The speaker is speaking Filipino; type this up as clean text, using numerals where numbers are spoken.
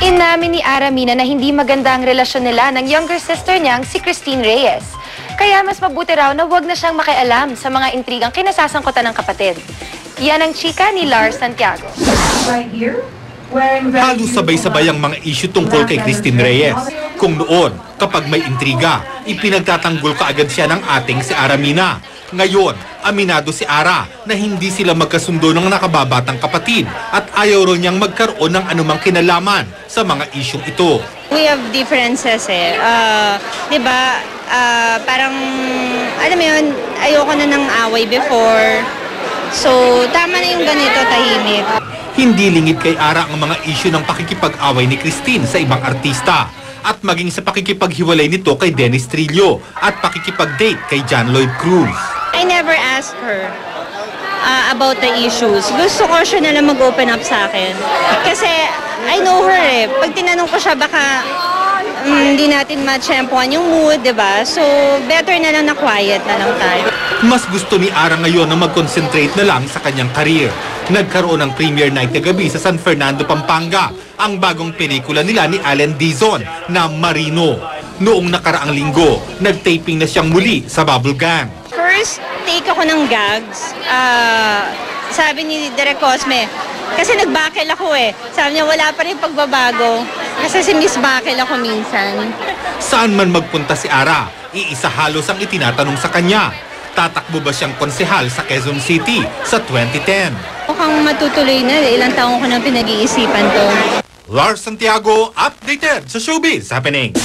Inamin ni Aramina na hindi maganda ang relasyon nila ng younger sister niyang si Christine Reyes. Kaya mas mabuti raw na huwag na siyang makialam sa mga intrigang kinasasangkutan ng kapatid. Yan ang chika ni Lars Santiago. Halos sabay-sabay ang mga issue tungkol kay Christine Reyes. Kung noon, kapag may intriga, ipinagtatanggol kaagad siya ng ating si Aramina. Ngayon, aminado si Ara na hindi sila magkasundo ng nakababatang kapatid at ayaw rin niyang magkaroon ng anumang kinalaman sa mga isyong ito. We have differences eh. Diba, parang, alam mo yun, ayoko na ng away before. So, tama na yung ganito, tahimik. Hindi lingid kay Ara ang mga issue ng pakikipag-away ni Christine sa ibang artista at maging sa pakikipaghiwalay nito kay Dennis Trillo at pakikipag-date kay John Lloyd Cruz. I never asked her about the issues. Gusto ko siya na lang mag-open up sa akin. Kasi I know her eh. Pag tinanong ko siya, baka hindi natin matsyempohan yung mood, diba? So, better na lang na quiet na lang tayo. Mas gusto ni Ara ngayon na mag-concentrate na lang sa kanyang career. Nagkaroon ng premiere night kagabi sa San Fernando, Pampanga, ang bagong pelikula nila ni Allen Dizon na Marino. Noong nakaraang linggo, nag-taping na siyang muli sa Bubble Gang. First take ako ng gags. Sabi ni Direk Cosme, kasi nag-bakel ako eh. Sabi niya wala pa rin pagbabago. Kasi si Miss Bakel ako minsan. Saan man magpunta si Ara, iisa halos ang itinatanong sa kanya. Tatakbo ba siyang konsehal sa Quezon City sa 2010? Mukhang matutuloy na. Ilang taong ko nang pinag-iisipan to. Lars Santiago, updated sa Showbiz Happening.